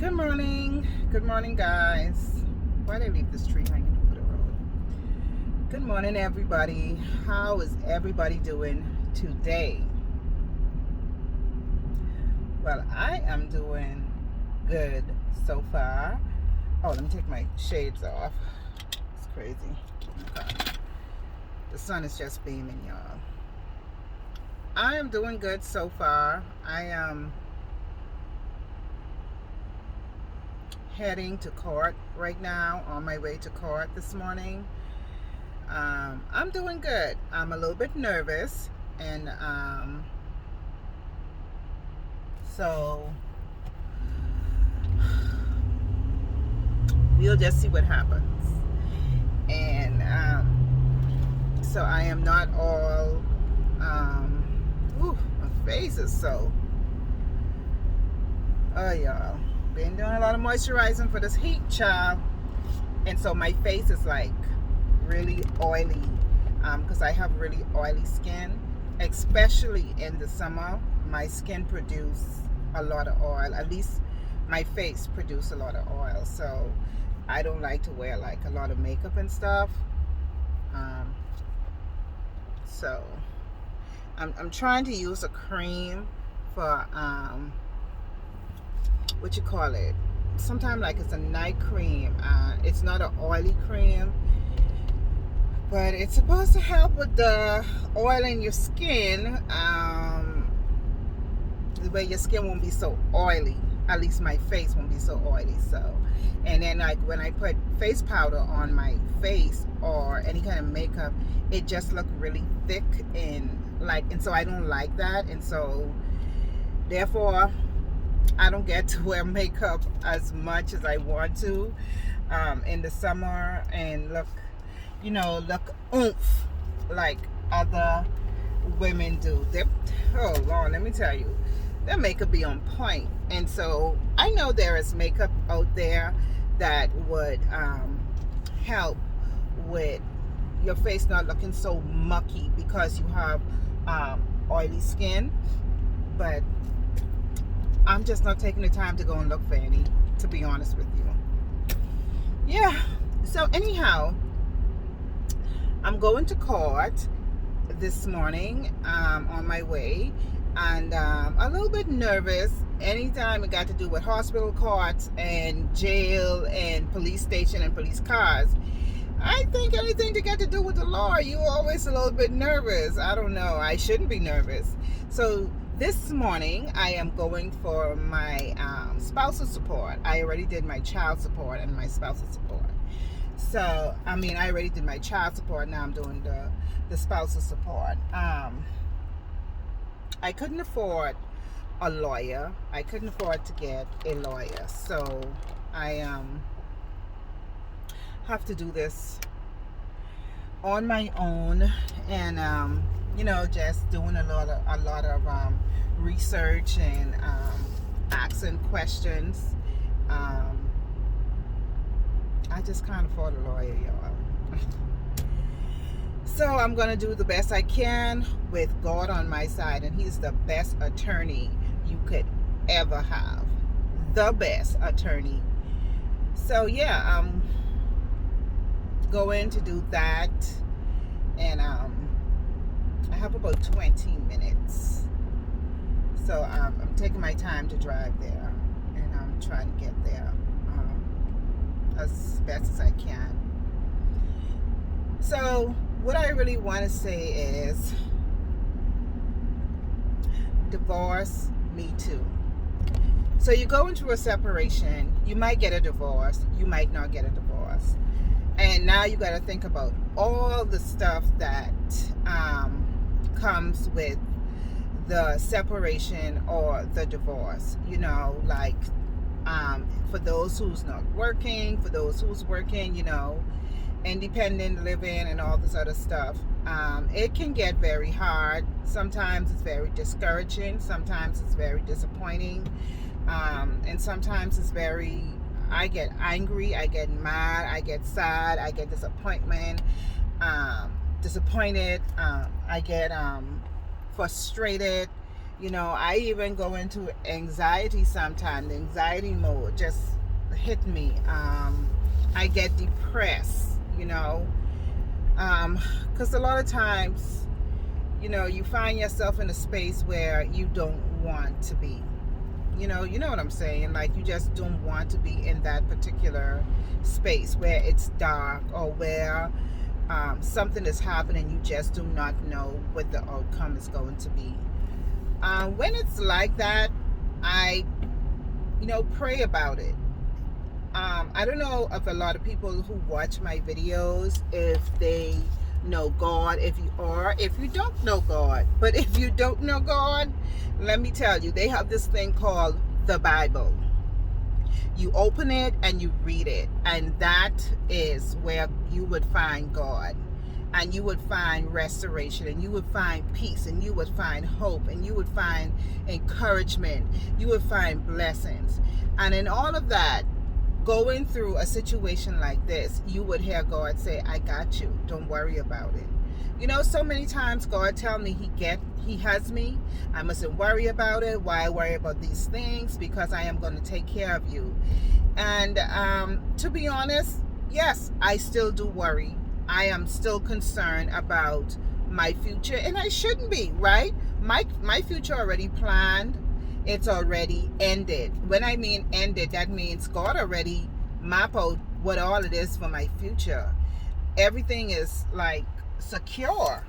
Good morning. Good morning, guys. Why did I leave this tree hanging over the road? Good morning, everybody. How is everybody doing today? Well, I am doing good so far. Oh, let me take my shades off. It's crazy. Okay. The sun is just beaming, y'all. I am doing good so far. I am heading to court right now, on my way to court this morning. I'm doing good. I'm a little bit nervous, and so we'll just see what happens. And so I am not all. My face is so. Oh, y'all. Been doing a lot of moisturizing for this heat, child. And so my face is like really oily because I have really oily skin, especially in the summer. My skin produces a lot of oil. At least my face produces a lot of oil. So I don't like to wear like a lot of makeup and stuff. So I'm trying to use a cream for what you call it, sometimes like it's a night cream. It's not an oily cream, but it's supposed to help with the oil in your skin, the way your skin won't be so oily. At least my face won't be so oily. So, and then like when I put face powder on my face or any kind of makeup, it just look really thick and so I don't like that. And so therefore I don't get to wear makeup as much as I want to in the summer and look oomph like other women do. Oh Lord, let me tell you, their makeup be on point. And so I know there is makeup out there that would help with your face not looking so mucky because you have oily skin, but I'm just not taking the time to go and look for any, to be honest with you. Yeah. So anyhow, I'm going to court this morning on my way, and a little bit nervous. Anytime it got to do with hospital courts and jail and police station and police cars, I think anything to get to do with the law, you're always a little bit nervous. I don't know. I shouldn't be nervous. So this morning, I am going for my spousal support. I already did my child support and my spousal support. So, I already did my child support. Now I'm doing the spousal support. I couldn't afford a lawyer. I couldn't afford to get a lawyer. So, I have to do this on my own, and just doing a lot of research and asking questions. I just can't afford a lawyer, y'all. So I'm gonna do the best I can with God on my side, and He's the best attorney you could ever have, the best attorney. So yeah, I'm going to do that, and I have about 20 minutes. So I'm taking my time to drive there, and I'm trying to get there as best as I can. So what I really want to say is, divorce, me too. So you go into a separation, you might get a divorce, you might not get a divorce. And now you got to think about all the stuff that comes with the separation or the divorce. For those who's not working, for those who's working, independent living and all this other stuff. It can get very hard. Sometimes it's very discouraging. Sometimes it's very disappointing. And sometimes it's I get angry, I get mad, I get sad, I get disappointed, I get frustrated, You know, I even go into anxiety sometimes. The anxiety mode just hit me. I get depressed, you know, because a lot of times, you know, you find yourself in a space where you don't want to be. You know what I'm saying? Like, you just don't want to be in that particular space where it's dark, or where something is happening. You just do not know what the outcome is going to be. When it's like that, I, pray about it. I don't know if a lot of people who watch my videos, if they know God, if you don't know God. But if you don't know God, let me tell you, they have this thing called the Bible. You open it and you read it, and that is where you would find God, and you would find restoration, and you would find peace, and you would find hope, and you would find encouragement, you would find blessings. And in all of that, going through a situation like this, you would hear God say, I got you, don't worry about it. You know, so many times God tell me he has me. I mustn't worry about it. Why worry about these things? Because I am going to take care of you. And to be honest, yes, I still do worry. I am still concerned about my future, and I shouldn't be, right? My future already planned. It's already ended. When I mean ended, that means God already mapped out what all it is for my future. Everything is like secure.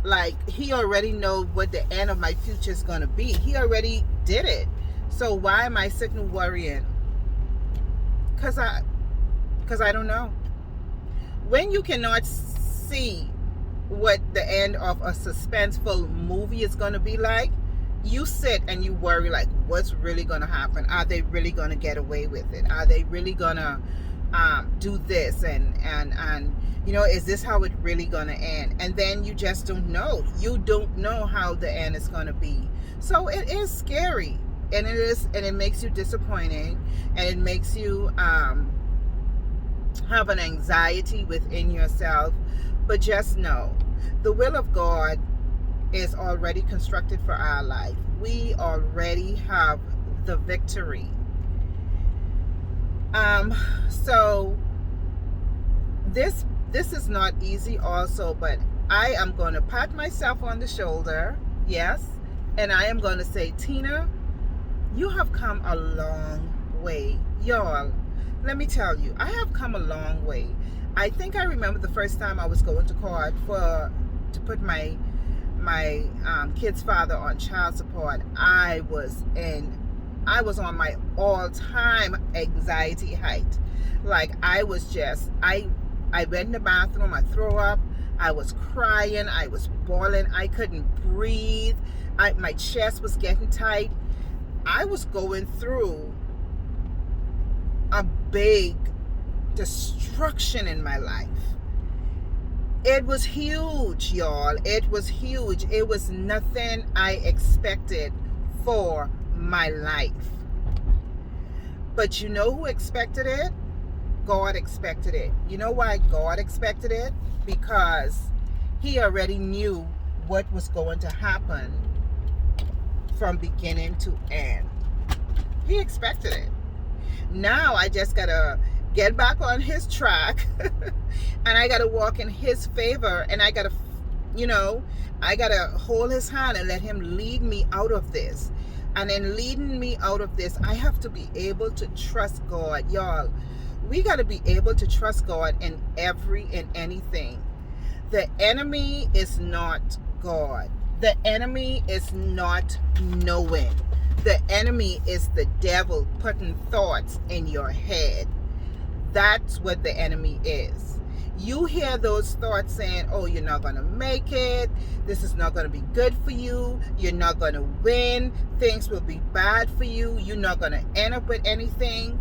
Like, he already knows what the end of my future is going to be. He already did it. So why am I sitting worrying? Because I don't know. When you cannot see what the end of a suspenseful movie is going to be like, you sit and you worry, like, what's really going to happen? Are they really going to get away with it? Are they really going to do this? And is this how it really going to end? And then you just don't know. You don't know how the end is going to be. So it is scary, and it makes you disappointed, and it makes you have an anxiety within yourself. But just know, the will of God is already constructed for our life. We already have the victory. So this is not easy also, but I am going to pat myself on the shoulder, yes, and I am going to say, Tina, you have come a long way. Y'all, let me tell you, I have come a long way. I think I remember the first time I was going to court to put my kid's father on child support. I was on my all-time anxiety height. Like, I went in the bathroom, I threw up, I was crying, I was bawling, I couldn't breathe, my chest was getting tight. I was going through a big destruction in my life. It was huge, y'all. It was huge. It was nothing I expected for my life. But you know who expected it? God expected it. You know why God expected it? Because he already knew what was going to happen from beginning to end. He expected it. Now I just gotta get back on his track and I gotta walk in his favor, and I gotta hold his hand and let him lead me out of this. And in leading me out of this, I have to be able to trust God. Y'all, we got to be able to trust God in anything. The enemy is not God. The enemy is not knowing. The enemy is the devil putting thoughts in your head. That's what the enemy is. You hear those thoughts saying, oh, you're not going to make it. This is not going to be good for you. You're not going to win. Things will be bad for you. You're not going to end up with anything.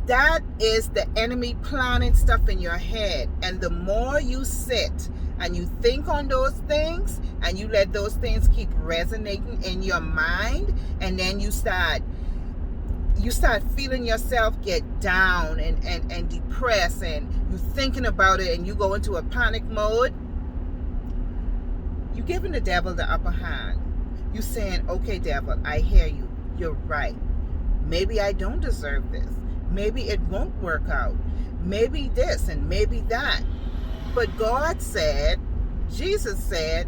That is the enemy planting stuff in your head. And the more you sit and you think on those things, and you let those things keep resonating in your mind, and then you start feeling yourself get down and depressed, and you're thinking about it, and you go into a panic mode, you're giving the devil the upper hand. You saying, okay, devil, I hear you. You're right. Maybe I don't deserve this. Maybe it won't work out. Maybe this and maybe that. But God said, Jesus said,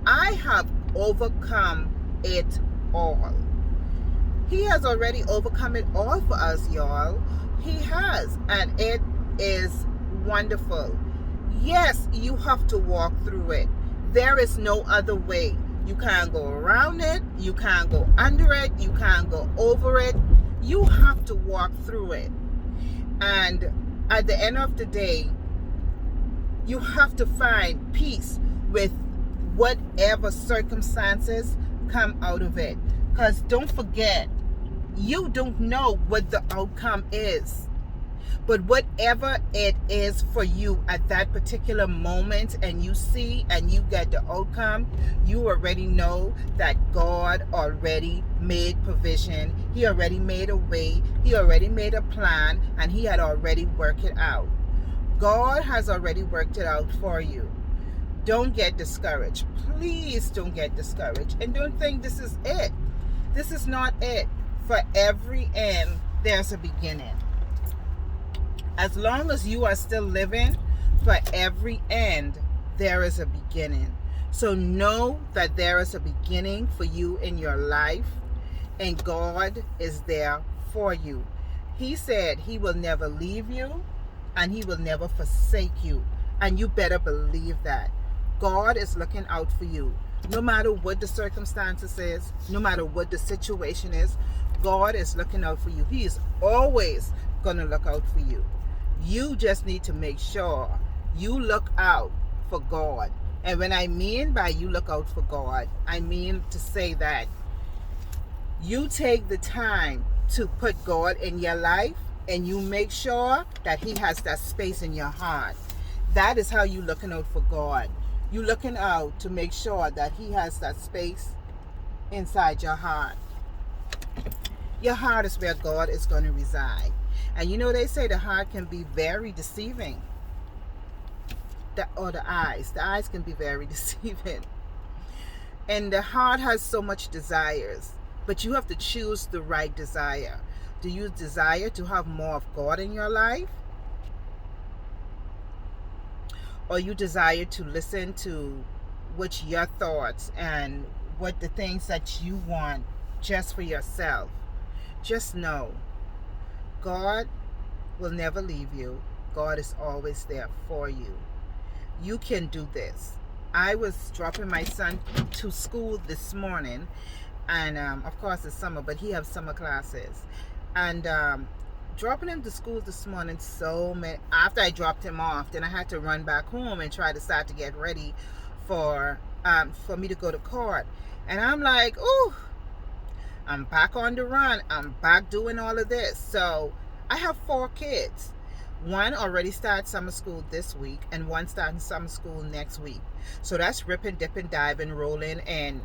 I have overcome it all. He has already overcome it all for us, y'all. He has. And it is wonderful. Yes, you have to walk through it. There is no other way. You can't go around it. You can't go under it. You can't go over it. You have to walk through it. And at the end of the day, you have to find peace with whatever circumstances come out of it. Because don't forget, you don't know what the outcome is. But whatever it is for you at that particular moment, and you see and you get the outcome, you already know that God already made provision. He already made a way. He already made a plan, and he had already worked it out. God has already worked it out for you. Don't get discouraged. Please don't get discouraged. And don't think this is it. This is not it. For every end, there's a beginning. As long as you are still living, for every end, there is a beginning. So know that there is a beginning for you in your life, and God is there for you. He said he will never leave you, and he will never forsake you. And you better believe that. God is looking out for you. No matter what the circumstances is, no matter what the situation is, God is looking out for you. He is always going to look out for you. You just need to make sure you look out for God. And when I mean by you look out for God, I mean to say that you take the time to put God in your life, and you make sure that he has that space in your heart. That is how you looking out for God. You looking out to make sure that he has that space inside your heart. Your heart is where God is going to reside. And you know, they say the heart can be very deceiving. The eyes can be very deceiving. And the heart has so much desires, but you have to choose the right desire. Do you desire to have more of God in your life? Or you desire to listen to what your thoughts and what the things that you want just for yourself? Just know, God will never leave you. God is always there for you. You can do this. I was dropping my son to school this morning, and of course it's summer, but he has summer classes. And dropping him to school this morning, after I dropped him off, then I had to run back home and try to start to get ready for me to go to court. And I'm like, ooh, I'm back on the run. I'm back doing all of this. So I have 4 kids. One already started summer school this week, and one starting summer school next week. So that's ripping, dipping, diving, rolling, and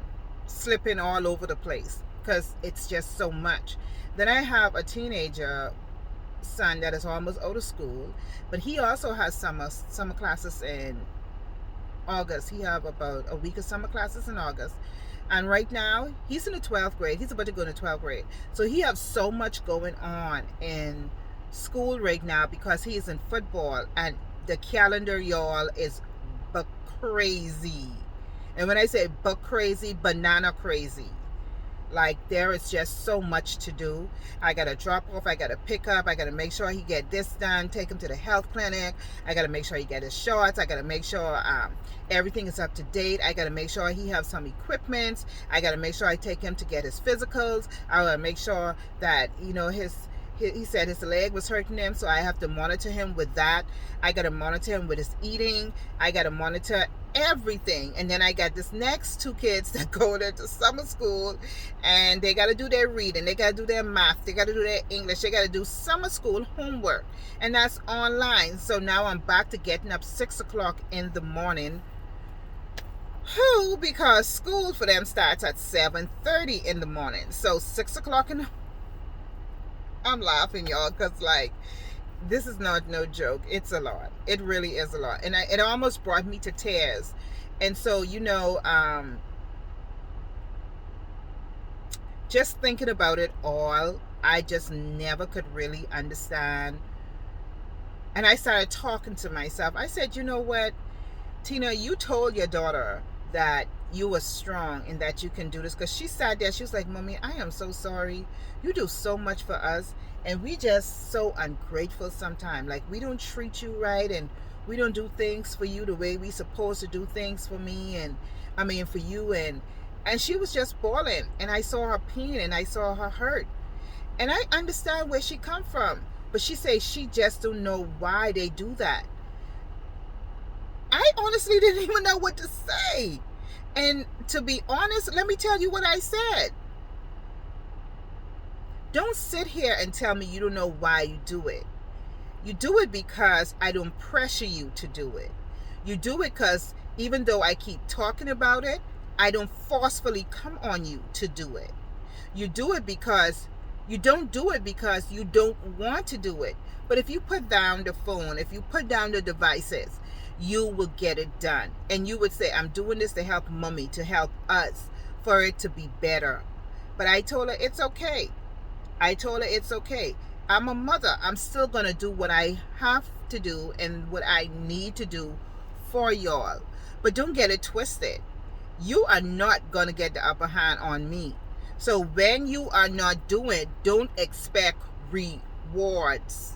slipping all over the place because it's just so much. Then I have a teenager son that is almost out of school, but he also has summer classes in August. He have about a week of summer classes in August. And right now, he's in the 12th grade. He's about to go into 12th grade. So he has so much going on in school right now because he is in football. And the calendar, y'all, is buck crazy. And when I say buck crazy, banana crazy. Like, there is just so much to do. I got to drop off. I got to pick up. I got to make sure he get this done. Take him to the health clinic. I got to make sure he get his shots. I got to make sure everything is up to date. I got to make sure he have some equipment. I got to make sure I take him to get his physicals. I got to make sure that, you know, he said his leg was hurting him, so I have to monitor him with that. I got to monitor him with his eating. I got to monitor everything. And then I got this next 2 kids that go there to summer school, and they got to do their reading, they got to do their math, they got to do their English, they got to do summer school homework, and that's online. So now I'm back to getting up 6 o'clock in the morning. Because school for them starts at 7:30 in the morning. So 6 o'clock in the I'm laughing, y'all, because, like, this is not no joke. It's a lot. It really is a lot. And it almost brought me to tears. And so, you know, just thinking about it all, I just never could really understand. And I started talking to myself. I said, you know what, Tina, you told your daughter that you were strong and that you can do this, because she sat there, she was like, Mommy, I am so sorry. You do so much for us, and we just so ungrateful sometimes. Like, we don't treat you right, and we don't do things for you the way we supposed to do things for me, and I mean for you. And she was just bawling, and I saw her pain and I saw her hurt. And I understand where she come from. But she says she just don't know why they do that. I honestly didn't even know what to say. And to be honest, let me tell you what I said. Don't sit here and tell me you don't know why you do it. You do it because I don't pressure you to do it. You do it because even though I keep talking about it, I don't forcefully come on you to do it. You do it because you don't do it because you don't want to do it. But if you put down the phone, if you put down the devices, you will get it done. And you would say, I'm doing this to help Mommy, to help us, for it to be better. But I told her it's okay. I told her it's okay. I'm a mother. I'm still going to do what I have to do and what I need to do for y'all. But don't get it twisted. You are not going to get the upper hand on me. So when you are not doing, don't expect rewards.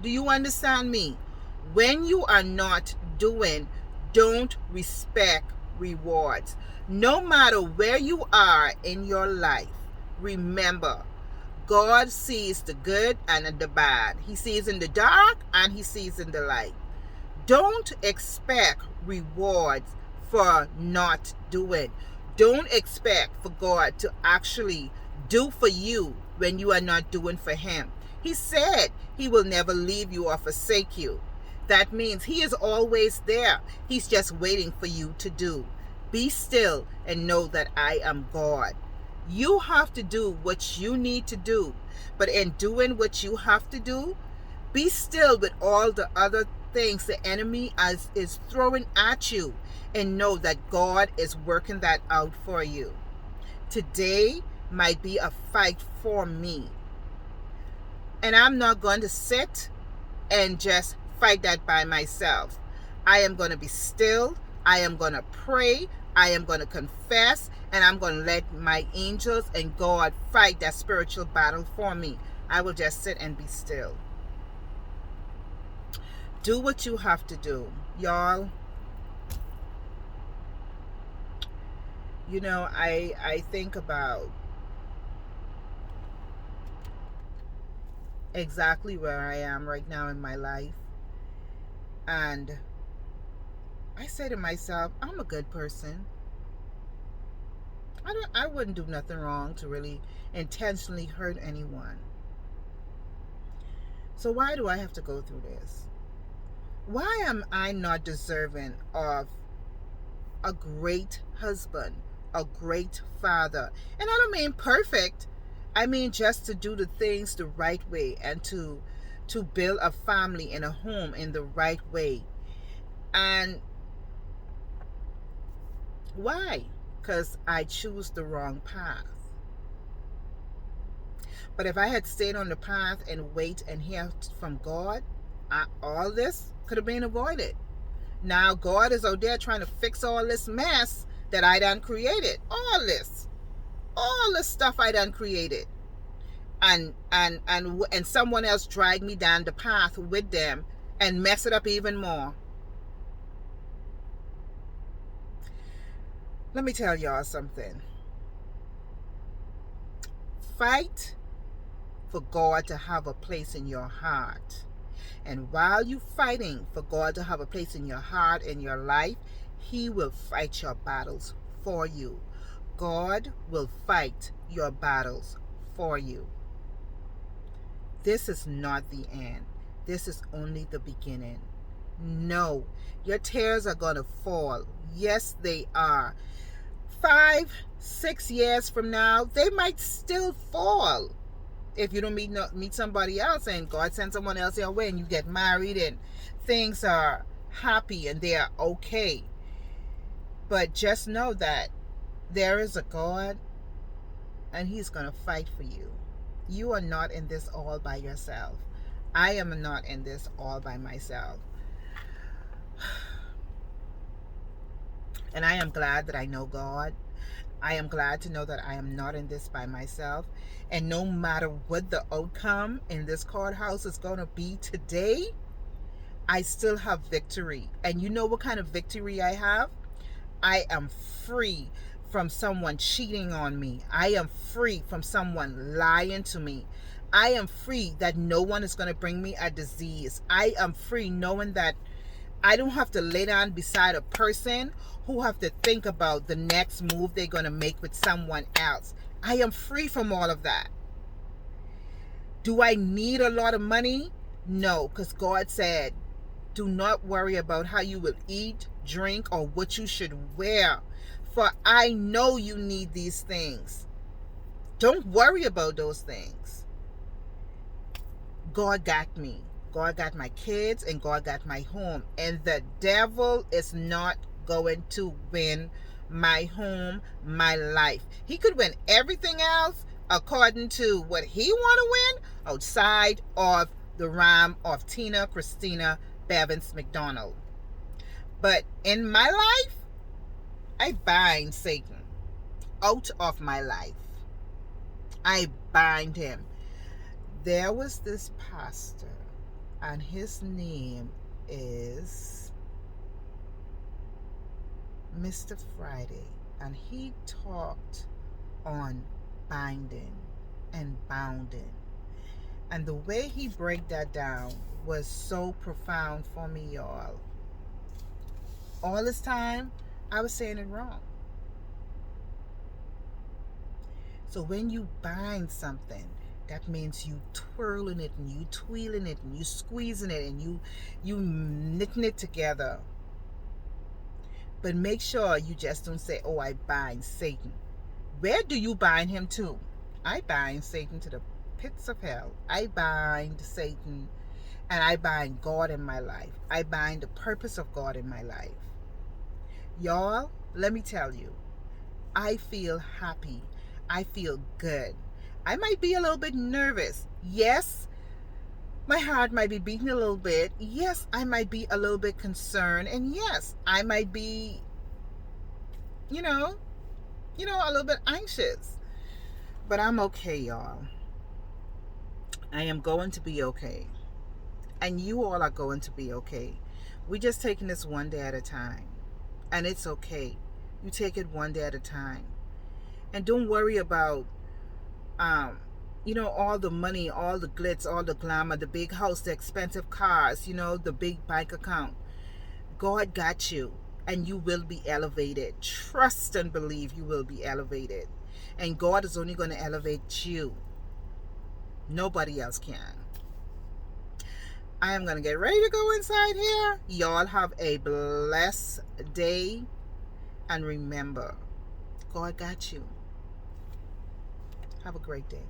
Do you understand me? When you are not doing, don't expect rewards. No matter where you are in your life, remember, God sees the good and the bad. He sees in the dark and he sees in the light. Don't expect rewards for not doing. Don't expect for God to actually do for you when you are not doing for him. He said he will never leave you or forsake you. That means he is always there. He's just waiting for you to do. Be still and know that I am God. You have to do what you need to do. But in doing what you have to do, be still with all the other things the enemy is throwing at you, and know that God is working that out for you. Today might be a fight for me. And I'm not going to sit and just fight that by myself. I am going to be still. I am going to pray. I am going to confess. And I'm going to let my angels and God fight that spiritual battle for me. I will just sit and be still. Do what you have to do, y'all. You know, I think about exactly where I am right now in my life. And I say to myself, I'm a good person. I wouldn't do nothing wrong to really intentionally hurt anyone. So why do I have to go through this? Why am I not deserving of a great husband, a great father? And I don't mean perfect. I mean just to do the things the right way and to build a family and a home in the right way. And why? Because I choose the wrong path. But if I had stayed on the path and wait and hear from God, all this could have been avoided. Now God is out there trying to fix all this mess that I done created. All this stuff I done created. And someone else dragged me down the path with them and mess it up even more. Let me tell y'all something. Fight for God to have a place in your heart. And while you're fighting for God to have a place in your heart and your life, he will fight your battles for you. God will fight your battles for you. This is not the end. This is only the beginning. No, your tears are going to fall. Yes, they are. 5, 6 years from now, they might still fall. If you don't meet somebody else and God sends someone else your way and you get married and things are happy and they are okay. But just know that there is a God and he's going to fight for you. You are not in this all by yourself. I am not in this all by myself. And I am glad that I know God. I am glad to know that I am not in this by myself. And no matter what the outcome in this courthouse is going to be today, I still have victory. And you know what kind of victory I have? I am free from someone cheating on me. I am free from someone lying to me. I am free that no one is going to bring me a disease. I am free knowing that I don't have to lay down beside a person who have to think about the next move they're going to make with someone else. I am free from all of that. Do I need a lot of money? No, because God said, do not worry about how you will eat, drink, or what you should wear, for I know you need these things. Don't worry about those things. God got me. God got my kids, and God got my home. And the devil is not going to win my home, my life. He could win everything else according to what he want to win outside of the realm of Tina Christina Bevins McDonald. But in my life, I bind Satan out of my life. I bind him. There was this pastor, and his name is Mr. Friday, and he talked on binding and bounding. And the way he break that down was so profound for me, y'all. All this time, I was saying it wrong. So when you bind something, that means you twirling it and you tweeling it and you squeezing it and you knitting it together. But make sure you just don't say, oh, I bind Satan. Where do you bind him to? I bind Satan to the pits of hell. I bind Satan, and I bind God in my life. I bind the purpose of God in my life. Y'all, let me tell you, I feel happy. I feel good. I might be a little bit nervous. Yes, my heart might be beating a little bit. Yes, I might be a little bit concerned. And yes, I might be, a little bit anxious. But I'm okay, y'all. I am going to be okay. And you all are going to be okay. We're just taking this one day at a time. And it's okay. You take it one day at a time. And don't worry about, all the money, all the glitz, all the glamour, the big house, the expensive cars, the big bank account. God got you, and you will be elevated. Trust and believe you will be elevated. And God is only going to elevate you. Nobody else can. I am going to get ready to go inside here. Y'all have a blessed day. And remember, God got you. Have a great day.